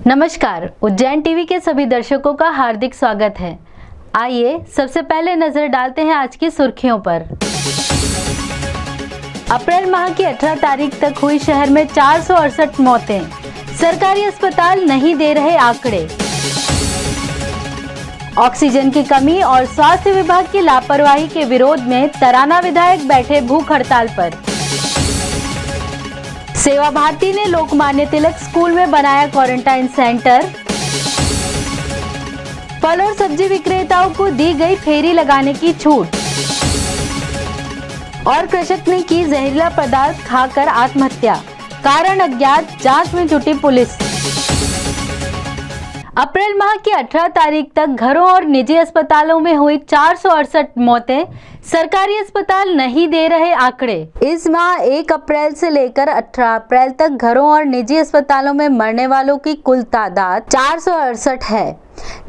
नमस्कार, उज्जैन टीवी के सभी दर्शकों का हार्दिक स्वागत है। आइए सबसे पहले नजर डालते हैं आज की सुर्खियों पर। अप्रैल माह की 18 तारीख तक हुई शहर में 468 मौतें, सरकारी अस्पताल नहीं दे रहे आंकड़े। ऑक्सीजन की कमी और स्वास्थ्य विभाग की लापरवाही के विरोध में तराना विधायक बैठे भूख हड़ताल पर। सेवा भारती ने लोकमान्य तिलक स्कूल में बनाया क्वारंटाइन सेंटर। फल और सब्जी विक्रेताओं को दी गई फेरी लगाने की छूट। और कृषक ने की जहरीला पदार्थ खाकर आत्महत्या, कारण अज्ञात, जांच में जुटी पुलिस। अप्रैल माह की 18 तारीख तक घरों और निजी अस्पतालों में हुई 468 मौतें, सरकारी अस्पताल नहीं दे रहे आंकड़े। इस माह 1 अप्रैल से लेकर 18 अप्रैल तक घरों और निजी अस्पतालों में मरने वालों की कुल तादाद 468 है,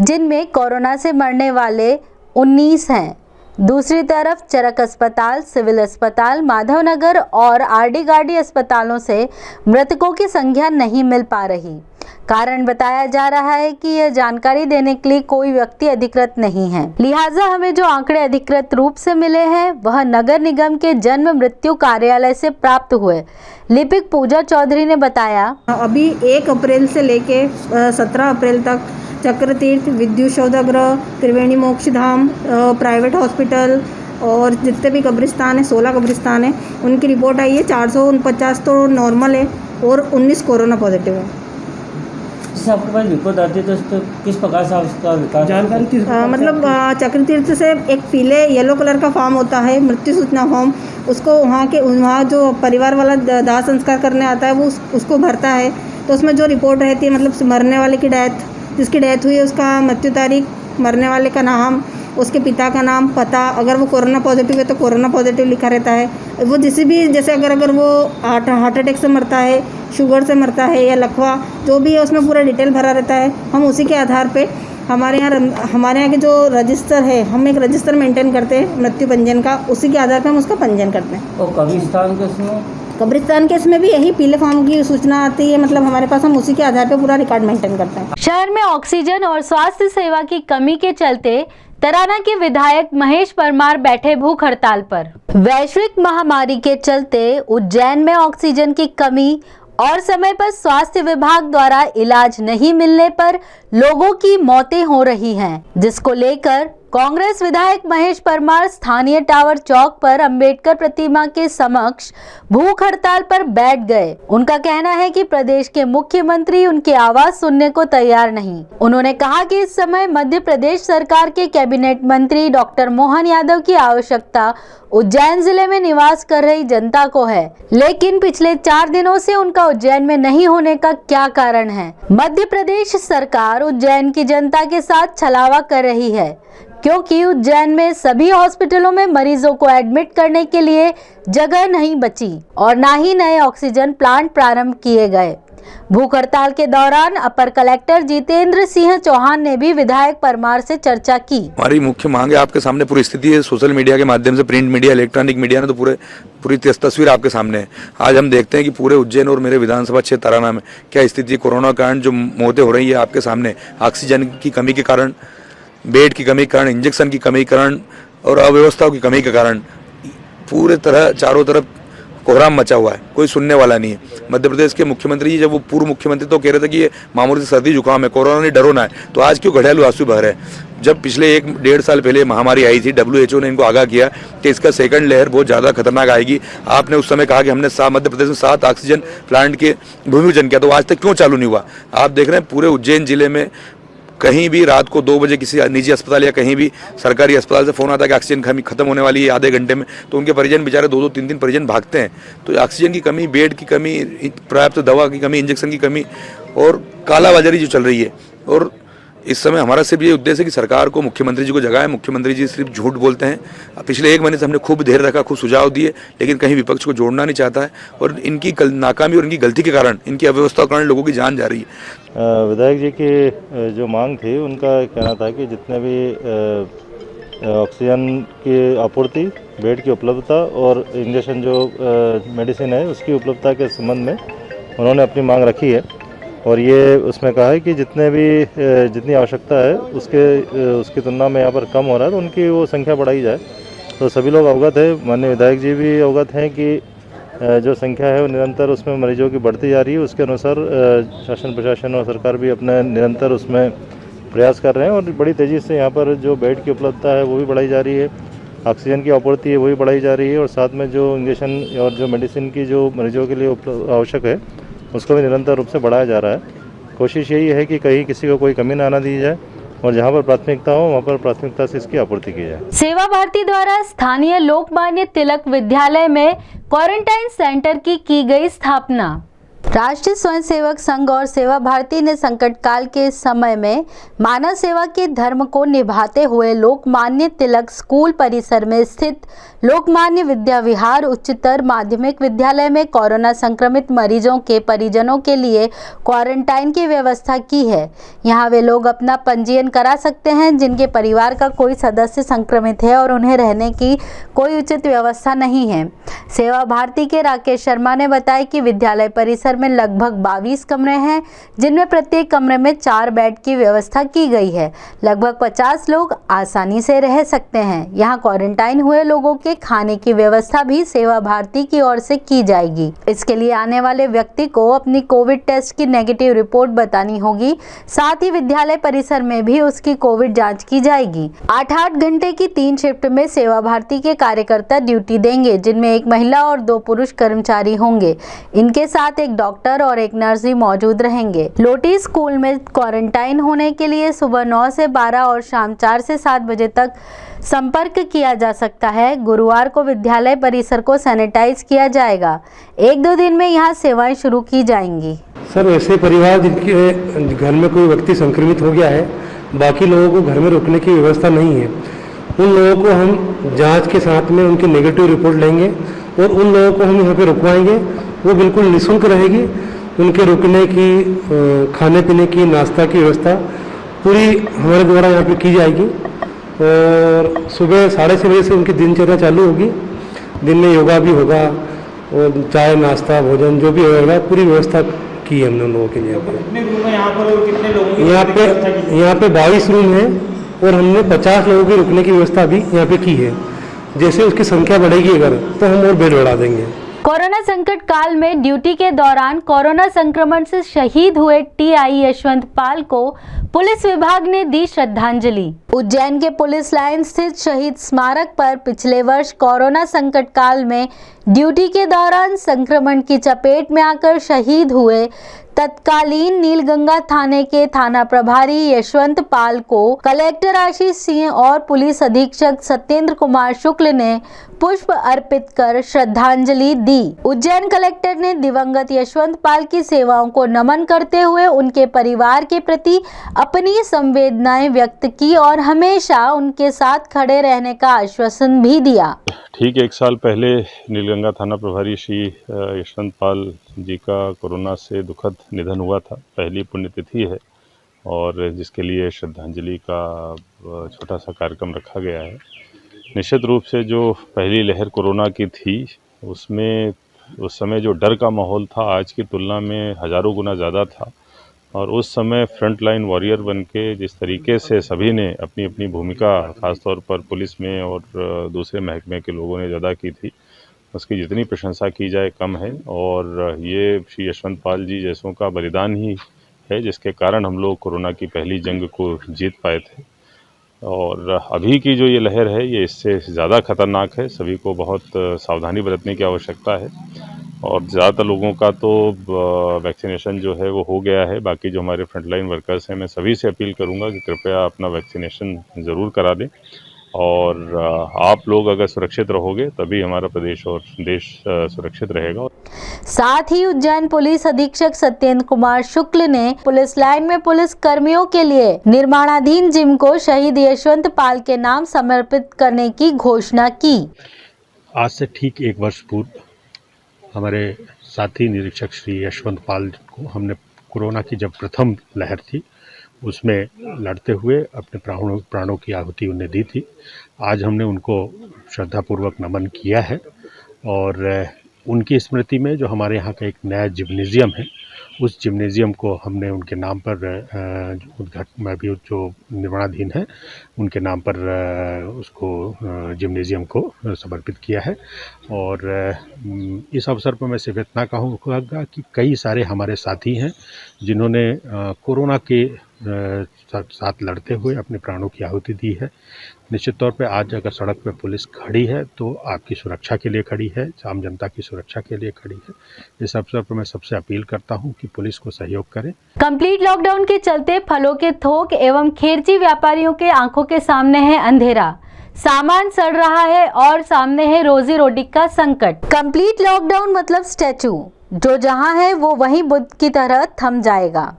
जिनमें कोरोना से मरने वाले 19 हैं। दूसरी तरफ चरक अस्पताल, सिविल अस्पताल, माधवनगर और आरडी गार्डी अस्पतालों से मृतकों की संख्या नहीं मिल पा रही। कारण बताया जा रहा है कि यह जानकारी देने के लिए कोई व्यक्ति अधिकृत नहीं है, लिहाजा हमें जो आंकड़े अधिकृत रूप से मिले हैं वह नगर निगम के जन्म मृत्यु कार्यालय से प्राप्त हुए। लिपिक पूजा चौधरी ने बताया, अभी 1 अप्रैल से लेके 17 अप्रैल तक चक्रतीर्थ, विद्युत सौदागृह, त्रिवेणी मोक्षधाम, प्राइवेट हॉस्पिटल और जितने भी कब्रिस्तान है, 16 कब्रिस्तान है, उनकी रिपोर्ट आई है। 449 तो नॉर्मल है और 19 कोरोना पॉजिटिव है। आपके पास रिपोर्ट आती है तो किस प्रकार से उसका विकास जानकारी मतलब चक्रतीर्थ से एक पीले येलो कलर का फॉर्म होता है, मृत्यु सूचना फॉर्म, उसको वहाँ जो परिवार वाला दाह संस्कार करने आता है वो उसको भरता है। तो उसमें जो रिपोर्ट रहती है, मतलब मरने वाले की डेथ, जिसकी डेथ हुई है उसका मृत्यु तारीख, मरने वाले का नाम, उसके पिता का नाम, पता, अगर वो कोरोना पॉजिटिव है तो कोरोना पॉजिटिव लिखा रहता है। वो जैसे अगर वो हार्ट अटैक से मरता है, शुगर से मरता है या लकवा, जो भी है उसमें पूरा डिटेल भरा रहता है। हम उसी के आधार पे हमारे यहाँ के जो रजिस्टर है, हम एक रजिस्टर मेंटेन करते हैं मृत्यु पंजीयन का, उसी के आधार पर हम उसका पंजीयन करते हैं। और कब्रिस्तान के इसमें भी यही पीले फॉर्म की सूचना आती है, मतलब हमारे पास, हम उसी के आधार पर पूरा रिकॉर्ड मेंटेन करते हैं। शहर में ऑक्सीजन और स्वास्थ्य सेवा की कमी के चलते तराना के विधायक महेश परमार बैठे भूख हड़ताल पर। वैश्विक महामारी के चलते उज्जैन में ऑक्सीजन की कमी और समय पर स्वास्थ्य विभाग द्वारा इलाज नहीं मिलने पर लोगों की मौतें हो रही हैं, जिसको लेकर कांग्रेस विधायक महेश परमार स्थानीय टावर चौक पर अंबेडकर प्रतिमा के समक्ष भूख हड़ताल पर बैठ गए। उनका कहना है कि प्रदेश के मुख्यमंत्री उनकी आवाज सुनने को तैयार नहीं। उन्होंने कहा कि इस समय मध्य प्रदेश सरकार के कैबिनेट मंत्री डॉक्टर मोहन यादव की आवश्यकता उज्जैन जिले में निवास कर रही जनता को है, लेकिन पिछले 4 दिनों से उनका उज्जैन में नहीं होने का क्या कारण है? मध्य प्रदेश सरकार उज्जैन की जनता के साथ छलावा कर रही है, क्योंकि उज्जैन में सभी हॉस्पिटलों में मरीजों को एडमिट करने के लिए जगह नहीं बची और ना ही नए ऑक्सीजन प्लांट प्रारंभ किए गए। भूख हड़ताल के दौरान अपर कलेक्टर जितेंद्र सिंह चौहान ने भी विधायक परमार से चर्चा की। हमारी मुख्य मांग है, आपके सामने पूरी स्थिति है, सोशल मीडिया के माध्यम से, प्रिंट मीडिया, इलेक्ट्रॉनिक मीडिया ने तो पूरी तस्वीर आपके सामने है। आज हम देखते हैं कि पूरे उज्जैन और मेरे विधानसभा क्षेत्र तराना में क्या स्थिति, कोरोना के कारण जो मौतें हो रही है आपके सामने, ऑक्सीजन की कमी के कारण, बेड की कमी के कारण, इंजेक्शन की कमी के कारण और अव्यवस्थाओं की कमी के कारण पूरे तरह चारों तरफ कोहराम मचा हुआ है, कोई सुनने वाला नहीं है। मध्य प्रदेश के मुख्यमंत्री जी, जब वो पूर्व मुख्यमंत्री तो कह रहे थे कि ये मामूली से सर्दी जुकाम है, कोरोना नहीं, डरो ना है, तो आज क्यों घड़ियालू आंसू बह रहे हैं? जब पिछले 1-1.5 साल पहले महामारी आई थी, WHO ने इनको आगाह किया कि इसका सेकंड लहर बहुत ज़्यादा खतरनाक आएगी। आपने उस समय कहा कि हमने मध्य प्रदेश में 7 ऑक्सीजन प्लांट के भूमि पूजन किया, तो आज तक क्यों चालू नहीं हुआ? आप देख रहे हैं पूरे उज्जैन जिले में कहीं भी रात को 2 बजे किसी निजी अस्पताल या कहीं भी सरकारी अस्पताल से फ़ोन आता है कि ऑक्सीजन खत्म होने वाली है आधे घंटे में, तो उनके परिजन बेचारे 2-2, 3-3 परिजन भागते हैं। तो ऑक्सीजन की कमी, बेड की कमी, पर्याप्त दवा की कमी, इंजेक्शन की कमी और कालाबाजारी जो चल रही है। और इस समय हमारा सिर्फ ये उद्देश्य है कि सरकार को, मुख्यमंत्री जी को जगाएं। मुख्यमंत्री जी सिर्फ झूठ बोलते हैं। पिछले 1 महीने से हमने खूब धैर्य रखा, खूब सुझाव दिए, लेकिन कहीं विपक्ष को जोड़ना नहीं चाहता है और इनकी नाकामी और इनकी गलती के कारण, इनकी अव्यवस्था के कारण लोगों की जान जा रही है। विधायक जी की जो मांग थी, उनका कहना था कि जितने भी ऑक्सीजन की आपूर्ति, बेड की उपलब्धता और इंजेक्शन जो मेडिसिन है उसकी उपलब्धता के संबंध में उन्होंने अपनी मांग रखी है। और ये उसमें कहा है कि जितनी आवश्यकता है उसकी तुलना में यहाँ पर कम हो रहा है, तो उनकी वो संख्या बढ़ाई जाए। तो सभी लोग अवगत है, माननीय विधायक जी भी अवगत हैं कि जो संख्या है वो निरंतर उसमें मरीजों की बढ़ती जा रही है। उसके अनुसार शासन प्रशासन और सरकार भी अपने निरंतर उसमें प्रयास कर रहे हैं और बड़ी तेज़ी से यहाँ पर जो बेड की उपलब्धता है वो भी बढ़ाई जा रही है, ऑक्सीजन की आपूर्ति है वो भी बढ़ाई जा रही है, और साथ में जो इंजेक्शन और जो मेडिसिन की जो मरीजों के लिए आवश्यक है उसको भी निरंतर रूप से बढ़ाया जा रहा है। कोशिश यही है कि कहीं किसी को कोई कमी ना आना दी जाए और जहाँ पर प्राथमिकता हो वहाँ पर प्राथमिकता से इसकी आपूर्ति की जाए। सेवा भारती द्वारा स्थानीय लोकमान्य तिलक विद्यालय में क्वारंटाइन सेंटर की गई स्थापना। राष्ट्रीय स्वयंसेवक संघ और सेवा भारती ने संकट काल के समय में मानव सेवा के धर्म को निभाते हुए लोकमान्य तिलक स्कूल परिसर में स्थित लोकमान्य विद्या विहार उच्चतर माध्यमिक विद्यालय में कोरोना संक्रमित मरीजों के परिजनों के लिए क्वारंटाइन की व्यवस्था की है। यहां वे लोग अपना पंजीयन करा सकते हैं जिनके परिवार का कोई सदस्य संक्रमित है और उन्हें रहने की कोई उचित व्यवस्था नहीं है। सेवा भारती के राकेश शर्मा ने बताया कि विद्यालय परिसर में लगभग 22 कमरे हैं, जिनमें प्रत्येक कमरे में 4 बेड की व्यवस्था की गई है। लगभग 50 लोग आसानी से रह सकते हैं। यहाँ क्वारंटाइन हुए लोगों के खाने की व्यवस्था भी सेवा भारती की ओर से की जाएगी। इसके लिए आने वाले व्यक्ति को अपनी कोविड टेस्ट की नेगेटिव रिपोर्ट बतानी होगी। साथ ही विद्यालय परिसर में भी उसकी कोविड जाँच की जाएगी। 8-8 घंटे की 3 शिफ्ट में सेवा भारती के कार्यकर्ता ड्यूटी देंगे, जिनमें एक महिला और 2 पुरुष कर्मचारी होंगे। इनके साथ एक डॉक्टर और एक नर्स भी मौजूद रहेंगे। लोटी स्कूल में क्वारंटाइन होने के लिए सुबह 9 से 12 और शाम 4 से 7 बजे तक संपर्क किया जा सकता है। गुरुवार को विद्यालय परिसर को सैनिटाइज किया जाएगा। 1-2 दिन में यहाँ सेवाएं शुरू की जाएंगी। सर, ऐसे परिवार जिनके घर में कोई व्यक्ति संक्रमित हो गया है, बाकी लोगों को घर में रुकने की व्यवस्था नहीं है, उन लोगों को हम जांच के साथ में उनकी नेगेटिव रिपोर्ट लेंगे और उन लोगों को हम यहाँ पे रुकवाएंगे। वो बिल्कुल निःशुल्क रहेगी। उनके रुकने की, खाने पीने की, नाश्ता की व्यवस्था पूरी हमारे द्वारा यहाँ पे की जाएगी। और सुबह 6:30 बजे से उनकी दिनचर्या चालू होगी। दिन में योगा भी होगा और चाय नाश्ता भोजन जो भी होगा पूरी व्यवस्था की है हमने उन लोगों के लिए। कितने रूम है यहाँ पर और कितने लोगों यहाँ पे 22 रूम हैं और हमने 50 लोगों के रुकने की व्यवस्था भी यहाँ पे की है। जैसे उसकी संख्या बढ़ेगी अगर तो हम और बेड बढ़ा देंगे। कोरोना संकट काल में ड्यूटी के दौरान कोरोना संक्रमण से शहीद हुए टीआई यशवंत पाल को पुलिस विभाग ने दी श्रद्धांजलि। उज्जैन के पुलिस लाइन स्थित शहीद स्मारक पर पिछले वर्ष कोरोना संकट काल में ड्यूटी के दौरान संक्रमण की चपेट में आकर शहीद हुए तत्कालीन नीलगंगा थाने के थाना प्रभारी यशवंत पाल को कलेक्टर आशीष सिंह और पुलिस अधीक्षक सत्येंद्र कुमार शुक्ल ने पुष्प अर्पित कर श्रद्धांजलि दी। उज्जैन कलेक्टर ने दिवंगत यशवंत पाल की सेवाओं को नमन करते हुए उनके परिवार के प्रति अपनी संवेदनाएं व्यक्त की और हमेशा उनके साथ खड़े रहने का आश्वासन भी दिया। ठीक 1 साल पहले नीलगंगा थाना प्रभारी श्री यशवंत पाल जी का कोरोना से दुखद निधन हुआ था। पहली पुण्यतिथि है और जिसके लिए श्रद्धांजलि का छोटा सा कार्यक्रम रखा गया है। निश्चित रूप से जो पहली लहर कोरोना की थी उसमें उस समय जो डर का माहौल था आज की तुलना में हज़ारों गुना ज़्यादा था और उस समय फ्रंट लाइन वॉरियर बन के जिस तरीके से सभी ने अपनी अपनी भूमिका ख़ासतौर पर पुलिस में और दूसरे महकमे के लोगों ने अदा की थी, उसकी जितनी प्रशंसा की जाए कम है। और ये श्री यशवंत पाल जी जैसों का बलिदान ही है जिसके कारण हम लोग कोरोना की पहली जंग को जीत पाए थे। और अभी की जो ये लहर है ये इससे ज़्यादा खतरनाक है। सभी को बहुत सावधानी बरतने की आवश्यकता है और ज़्यादातर लोगों का तो वैक्सीनेशन जो है वो हो गया है। बाकी जो हमारे फ्रंटलाइन वर्कर्स हैं मैं सभी से अपील करूंगा कि कृपया अपना वैक्सीनेशन ज़रूर करा दें और आप लोग अगर सुरक्षित रहोगे तभी हमारा प्रदेश और देश सुरक्षित रहेगा। साथ ही उज्जैन पुलिस अधीक्षक सत्येंद्र कुमार शुक्ल ने पुलिस लाइन में पुलिस कर्मियों के लिए निर्माणाधीन जिम को शहीद यशवंत पाल के नाम समर्पित करने की घोषणा की। आज से ठीक 1 वर्ष पूर्व हमारे साथी निरीक्षक श्री यशवंत पाल को हमने कोरोना की जब प्रथम लहर थी उसमें लड़ते हुए अपने प्राणों की आहुति उन्हें दी थी। आज हमने उनको श्रद्धापूर्वक नमन किया है और उनकी स्मृति में जो हमारे यहाँ का एक नया जिम्नेजियम है उस जिम्नेजियम को हमने उनके नाम पर उद्घाटन अभी जो निर्माणाधीन है उनके नाम पर उसको जिम्नेजियम को समर्पित किया है। और इस अवसर पर मैं सिर्फ इतना कहूँगा कि कई सारे हमारे साथी हैं जिन्होंने कोरोना के साथ लड़ते हुए अपने प्राणों की आहुति दी है। निश्चित तौर पे आज अगर सड़क पे पुलिस खड़ी है तो आपकी सुरक्षा के लिए खड़ी है, आम जनता की सुरक्षा के लिए खड़ी है। इस अवसर पर मैं सबसे अपील करता हूं कि पुलिस को सहयोग करें। कंप्लीट लॉकडाउन के चलते फलों के थोक एवं खेरची व्यापारियों के आंखों के सामने है अंधेरा, सामान सड़ रहा है और सामने है रोजी रोटी का संकट। कंप्लीट लॉकडाउन मतलब स्टैचू, जो जहां है वो वहीं बुद्ध की तरह थम जाएगा।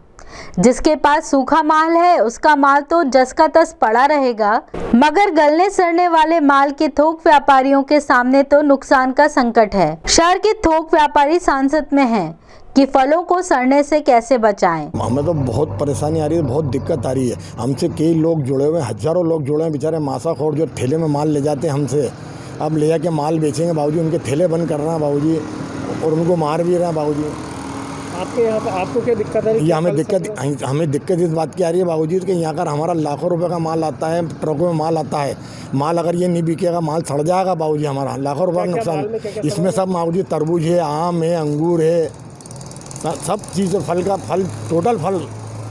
जिसके पास सूखा माल है उसका माल तो जस का तस पड़ा रहेगा, मगर गलने सड़ने वाले माल के थोक व्यापारियों के सामने तो नुकसान का संकट है। शहर के थोक व्यापारी सांसद में हैं कि फलों को सड़ने से कैसे बचाएं। हमें तो बहुत परेशानी आ रही है, बहुत दिक्कत आ रही है। हमसे कई लोग जुड़े हुए हैं, हजारों लोग जुड़े हैं, बेचारे मासाखोर जो ठेले में माल ले जाते हैं हमसे, अब ले जाके माल बेचेंगे बाबूजी, उनके ठेले बंद कर रहे हैं बाबूजी, और उनको मार भी रहे हैं बाबूजी। आपके यहाँ पे आपको क्या दिक्कत है? ये हमें दिक्कत इस बात की आ रही है बाबूजी कि यहाँ का हमारा लाखों रुपए का माल आता है, ट्रकों में माल आता है, माल अगर ये नहीं बिकेगा माल सड़ जाएगा बाबूजी, हमारा लाखों रुपए का नुकसान। इसमें सब बाबूजी तरबूज है, आम है, अंगूर है, सब चीज़, फल टोटल फल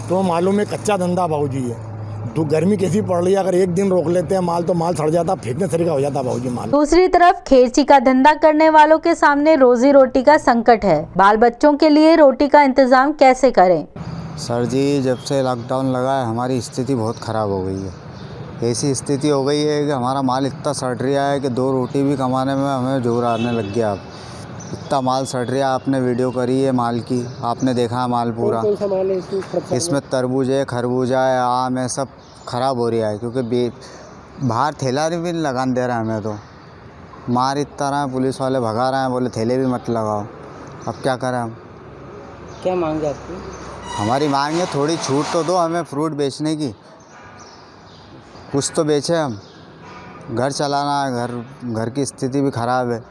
तो मालूम है कच्चा धंधा बाबूजी है। तो गर्मी कैसी पड़ रही है, अगर एक दिन रोक लेते हैं माल तो माल सड़ जाता, फेंकने तरीका हो जाता बाबूजी माल। दूसरी तरफ खेरची का धंधा करने वालों के सामने रोजी रोटी का संकट है। बाल बच्चों के लिए रोटी का इंतजाम कैसे करें? सर जी, जब से लॉकडाउन लगा है हमारी स्थिति बहुत ख़राब हो गई है। ऐसी स्थिति हो गई है कि हमारा माल इतना सड़ रहा है कि 2 रोटी भी कमाने में हमें जोर आने लग गया। अब इतना माल सड़ रहा है, आपने वीडियो करी है माल की, आपने देखा है माल पूरा। इसमें तरबूज है, खरबूजा है, आम है, सब ख़राब हो रहा है क्योंकि बाहर ठेला भी लगाने दे रहा है हमें, तो मार इतना रहा है, पुलिस वाले भगा रहे हैं, बोले ठेले भी मत लगाओ। अब क्या करें हम? क्या मांग है आपकी? हमारी मांग है थोड़ी छूट तो दो हमें फ्रूट बेचने की, कुछ तो बेचें हम, घर चलाना है, घर की स्थिति भी ख़राब है।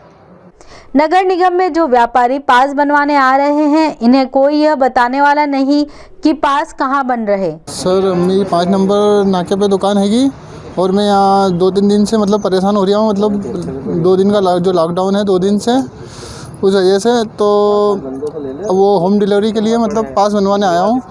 नगर निगम में जो व्यापारी पास बनवाने आ रहे हैं, इन्हें कोई यह बताने वाला नहीं कि पास कहाँ बन रहे। सर, मेरी 5 नंबर नाके पे दुकान हैगी और मैं यहाँ 2-3 दिन से मतलब परेशान हो रहा हूँ। मतलब 2 दिन का जो लॉकडाउन है 2 दिन से, उस वजह से तो वो होम डिलीवरी के लिए मतलब पास बनवाने आया हूँ।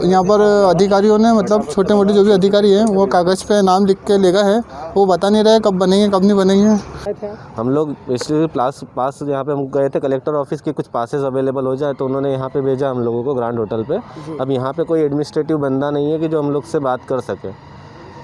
यहाँ पर अधिकारियों ने मतलब छोटे मोटे जो भी अधिकारी हैं वो कागज़ पे नाम लिख के ले गए हैं, वो बता नहीं रहे कब बनेंगे कब नहीं बनेंगे। हम लोग इसलिए पास यहाँ पे हम गए थे, कलेक्टर ऑफिस के कुछ पासेस अवेलेबल हो जाए तो उन्होंने यहाँ पे भेजा हम लोगों को ग्रांड होटल पे। अब यहाँ पे कोई एडमिनिस्ट्रेटिव बंदा नहीं है कि जो हम लोग से बात कर सके।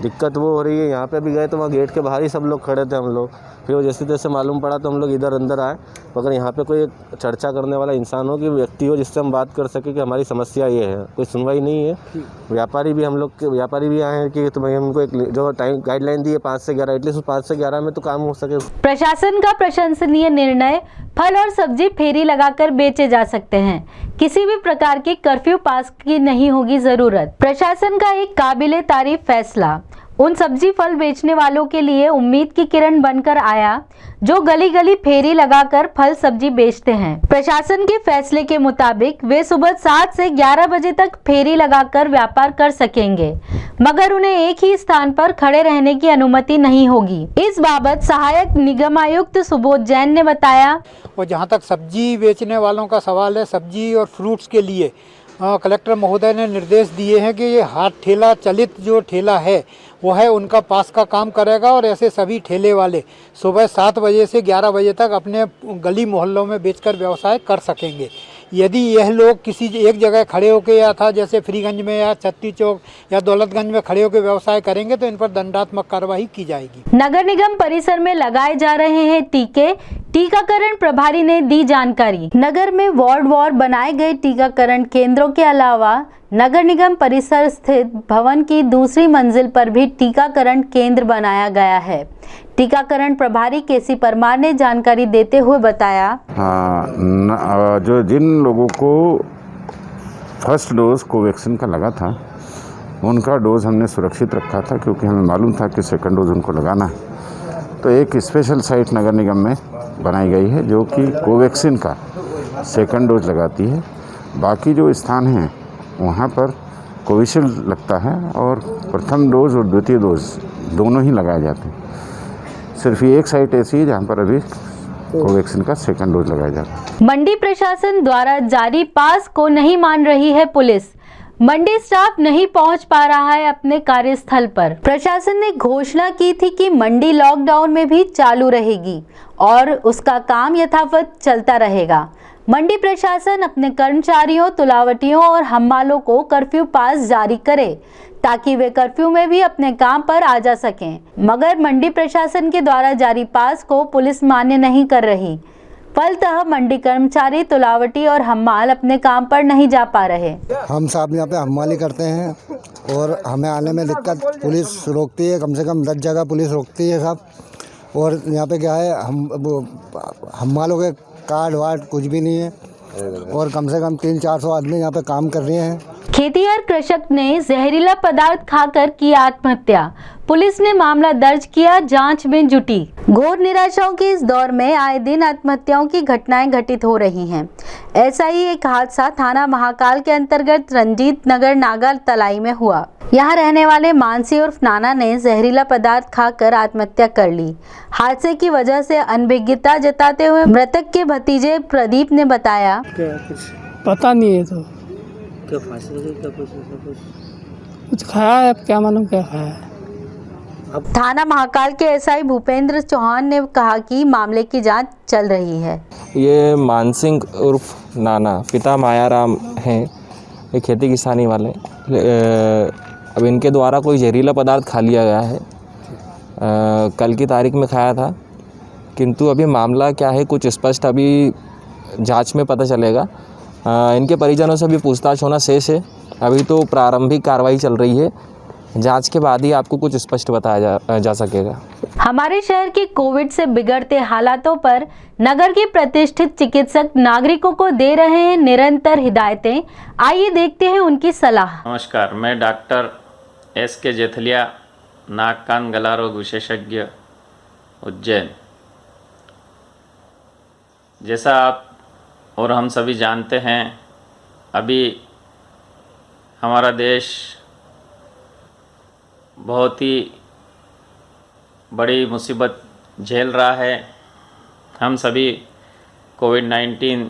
दिक्कत वो हो रही है, यहाँ पे भी गए तो वहाँ गेट के बाहर ही सब लोग खड़े थे हम लोग, फिर वो जैसे तैसे मालूम पड़ा तो हम लोग इधर अंदर आए। अगर यहाँ पे कोई चर्चा करने वाला इंसान हो, कि व्यक्ति हो जिससे हम बात कर सके कि हमारी समस्या ये है, कोई सुनवाई नहीं है। व्यापारी भी हम लोग के व्यापारी भी आए हैं कि तो भाई हमको एक जो टाइम गाइडलाइन दी है 5 से 11, एटलीस्ट 5 से 11 में तो काम हो सके। प्रशासन का प्रशंसनीय निर्णय, फल और सब्जी फेरी लगाकर बेचे जा सकते हैं। किसी भी प्रकार के कर्फ्यू पास की नहीं होगी जरूरत। प्रशासन का एक काबिले तारीफ फैसला उन सब्जी फल बेचने वालों के लिए उम्मीद की किरण बनकर आया जो गली गली फेरी लगाकर फल सब्जी बेचते हैं। प्रशासन के फैसले के मुताबिक वे सुबह 7 से 11 बजे तक फेरी लगाकर व्यापार कर सकेंगे, मगर उन्हें एक ही स्थान पर खड़े रहने की अनुमति नहीं होगी। इस बाबत सहायक निगम आयुक्त सुबोध जैन ने बताया। और जहाँ तक सब्जी बेचने वालों का सवाल है, सब्जी और फ्रूट्स के लिए कलेक्टर महोदय ने निर्देश दिए हैं कि ये हाथ ठेला चलित जो ठेला है वो है उनका पास का काम करेगा, और ऐसे सभी ठेले वाले सुबह 7 बजे से 11 बजे तक अपने गली मोहल्लों में बेचकर व्यवसाय कर सकेंगे। यदि यह लोग किसी एक जगह खड़े होकर या था जैसे फ्रीगंज में या छत्ती चौक या दौलतगंज में खड़े होकर व्यवसाय करेंगे तो इन पर दंडात्मक कार्रवाई की जाएगी। नगर निगम परिसर में लगाए जा रहे हैं टीके, टीकाकरण प्रभारी ने दी जानकारी। नगर में वार्ड बनाए गए टीकाकरण केंद्रों के अलावा नगर निगम परिसर स्थित भवन की दूसरी मंजिल पर भी टीकाकरण केंद्र बनाया गया है। टीकाकरण प्रभारी केसी परमार ने जानकारी देते हुए बताया, जो जिन लोगों को फर्स्ट डोज कोवैक्सीन का लगा था उनका डोज हमने सुरक्षित रखा था, क्योंकि हमें मालूम था कि सेकंड डोज उनको लगाना है। तो एक स्पेशल साइट नगर निगम में बनाई गई है जो कि कोवैक्सीन का सेकंड डोज लगाती है, बाकी जो स्थान हैं वहाँ पर कोविशील्ड लगता है और प्रथम डोज और द्वितीय डोज दोनों ही लगाए जाते हैं। सिर्फ ये एक साइट ऐसी है जहाँ पर अभी कोवैक्सीन का सेकंड डोज लगाया जाता है। मंडी प्रशासन द्वारा जारी पास को नहीं मान रही है पुलिस। मंडी स्टाफ नहीं पहुंच पा रहा है अपने कार्यस्थल पर। प्रशासन ने घोषणा की थी कि मंडी लॉकडाउन में भी चालू रहेगी और उसका काम यथावत चलता रहेगा। मंडी प्रशासन अपने कर्मचारियों, तुलावटियों और हम्मालों को कर्फ्यू पास जारी करे ताकि वे कर्फ्यू में भी अपने काम पर आ जा सकें, मगर मंडी प्रशासन के द्वारा जारी पास को पुलिस मान्य नहीं कर रही। फलतः मंडी कर्मचारी, तुलावटी और हम्माल अपने काम पर नहीं जा पा रहे। हम साहब यहाँ पे हम्माली करते हैं और हमें आने में दिक्कत पुलिस रोकती है, कम से कम 10 जगह पुलिस रोकती है साहब। और यहाँ पे क्या है, हम्मालों के कार्ड वार्ड कुछ भी नहीं है और कम से कम 300-400 आदमी यहाँ पे काम कर रहे हैं। खेतिहर कृषक ने जहरीला पदार्थ खाकर की आत्महत्या। पुलिस ने मामला दर्ज किया, जांच में जुटी। घोर निराशाओं के इस दौर में आए दिन आत्महत्याओं की घटनाएं घटित हो रही हैं। ऐसा ही एक हादसा थाना महाकाल के अंतर्गत रंजीत नगर नागा तलाई में हुआ। यहाँ रहने वाले मानसी उर्फ नाना ने जहरीला पदार्थ खाकर आत्महत्या कर ली। हादसे की वजह से अनभिज्ञता जताते हुए मृतक के भतीजे प्रदीप ने बताया, पता नहीं है तो क्या फांसी क्या कुछ खाया है, अब क्या मालूम क्या खाया है। थाना महाकाल के एसआई भूपेंद्र चौहान ने कहा कि मामले की जांच चल रही है। ये मानसिंह उर्फ नाना, पिता मायाराम हैं, ये खेती किसानी वाले। अब इनके द्वारा कोई जहरीला पदार्थ खा लिया गया है। कल की तारीख में खाया था, किंतु अभी मामला क्या है कुछ स्पष्ट अभी जांच में पता चलेगा। इनके परिजनों से भी पूछताछ होना शेष है। अभी तो प्रारंभिक कार्रवाई चल रही है, जांच के बाद ही आपको कुछ स्पष्ट बताया जा सकेगा। हमारे शहर के कोविड से बिगड़ते हालातों पर नगर के प्रतिष्ठित चिकित्सक नागरिकों को दे रहे हैं निरंतर हिदायतें। आइए देखते हैं उनकी सलाह। नमस्कार, मैं डॉक्टर S.K. जेथलिया, नाक कान गला रोग विशेषज्ञ, उज्जैन। जैसा आप और हम सभी जानते हैं, अभी हमारा देश बहुत ही बड़ी मुसीबत झेल रहा है। हम सभी कोविड-19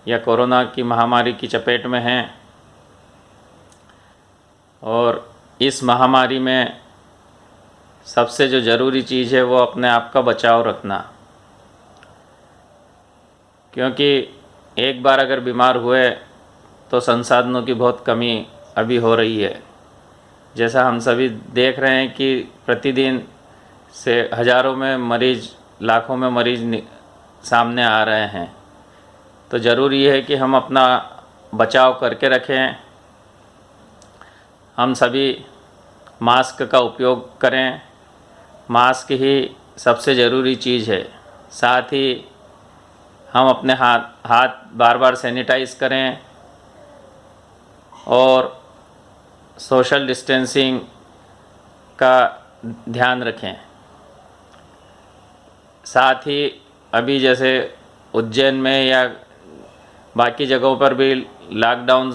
या कोरोना की महामारी की चपेट में हैं और इस महामारी में सबसे जो ज़रूरी चीज़ है वो अपने आप का बचाव रखना, क्योंकि एक बार अगर बीमार हुए तो संसाधनों की बहुत कमी अभी हो रही है। जैसा हम सभी देख रहे हैं कि प्रतिदिन से हज़ारों में मरीज़, लाखों में मरीज़ सामने आ रहे हैं। तो ज़रूरी है कि हम अपना बचाव करके रखें। हम सभी मास्क का उपयोग करें। मास्क ही सबसे ज़रूरी चीज़ है। साथ ही हम अपने हाथ बार बार सैनिटाइज करें और सोशल डिस्टेंसिंग का ध्यान रखें। साथ ही अभी जैसे उज्जैन में या बाकी जगहों पर भी लॉकडाउन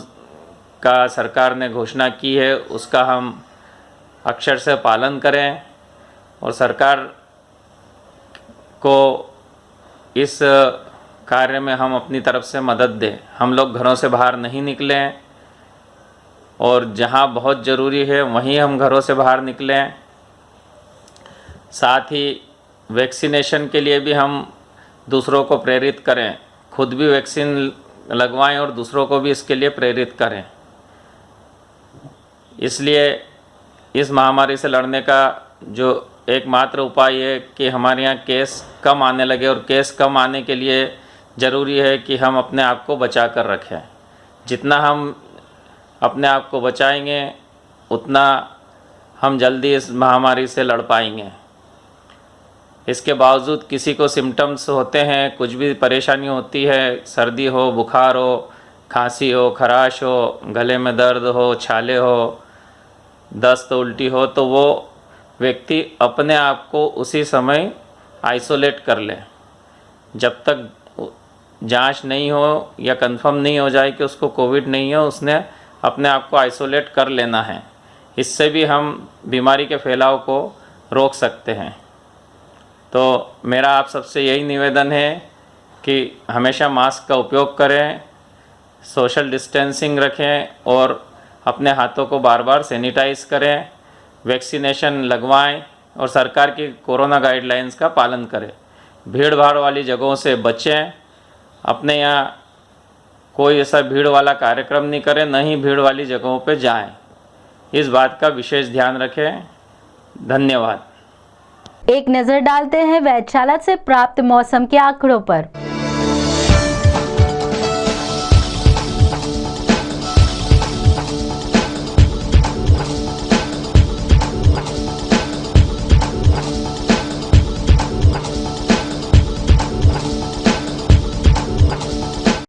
का सरकार ने घोषणा की है, उसका हम अक्षर से पालन करें और सरकार को इस कार्य में हम अपनी तरफ से मदद दें। हम लोग घरों से बाहर नहीं निकलें और जहां बहुत ज़रूरी है वहीं हम घरों से बाहर निकलें। साथ ही वैक्सीनेशन के लिए भी हम दूसरों को प्रेरित करें, खुद भी वैक्सीन लगवाएं और दूसरों को भी इसके लिए प्रेरित करें। इसलिए इस महामारी से लड़ने का जो एकमात्र उपाय है कि हमारे यहाँ केस कम आने लगे और केस कम आने के लिए ज़रूरी है कि हम अपने आप को बचा कर रखें। जितना हम अपने आप को बचाएंगे उतना हम जल्दी इस महामारी से लड़ पाएंगे। इसके बावजूद किसी को सिम्टम्स होते हैं, कुछ भी परेशानी होती है, सर्दी हो, बुखार हो, खांसी हो, खराश हो, गले में दर्द हो, छाले हो, दस्त, उल्टी हो, तो वो व्यक्ति अपने आप को उसी समय आइसोलेट कर ले। जब तक जांच नहीं हो या कंफर्म नहीं हो जाए कि उसको कोविड नहीं हो, उसने अपने आप को आइसोलेट कर लेना है। इससे भी हम बीमारी के फैलाव को रोक सकते हैं। तो मेरा आप सबसे यही निवेदन है कि हमेशा मास्क का उपयोग करें, सोशल डिस्टेंसिंग रखें और अपने हाथों को बार बार सैनिटाइज करें, वैक्सीनेशन लगवाएं और सरकार की कोरोना गाइडलाइंस का पालन करें। भीड़ भाड़ वाली जगहों से बचें। अपने यहाँ कोई ऐसा भीड़ वाला कार्यक्रम नहीं करें, न ही भीड़ वाली जगहों पे जाएं। इस बात का विशेष ध्यान रखें। धन्यवाद। एक नजर डालते हैं वैधशाला से प्राप्त मौसम के आंकड़ों पर।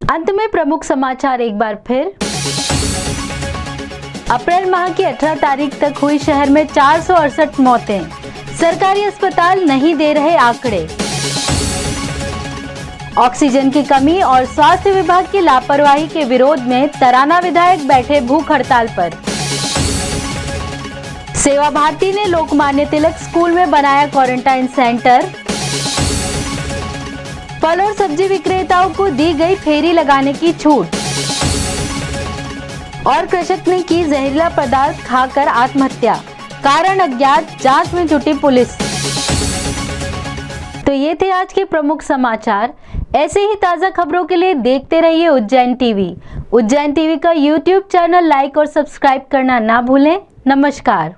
अंत में प्रमुख समाचार एक बार फिर। अप्रैल माह की 18 तारीख तक हुई शहर में 468 मौतें। सरकारी अस्पताल नहीं दे रहे आंकड़े। ऑक्सीजन की कमी और स्वास्थ्य विभाग की लापरवाही के विरोध में तराना विधायक बैठे भूख हड़ताल पर। सेवा भारती ने लोकमान्य तिलक स्कूल में बनाया क्वारंटाइन सेंटर। फल और सब्जी विक्रेताओं को दी गई फेरी लगाने की छूट। और कृषक ने की जहरीला पदार्थ खाकर आत्महत्या, कारण अज्ञात, जांच में जुटी पुलिस। तो ये थे आज के प्रमुख समाचार। ऐसे ही ताज़ा खबरों के लिए देखते रहिए उज्जैन टीवी। उज्जैन टीवी का यूट्यूब चैनल लाइक और सब्सक्राइब करना ना भूलें। नमस्कार।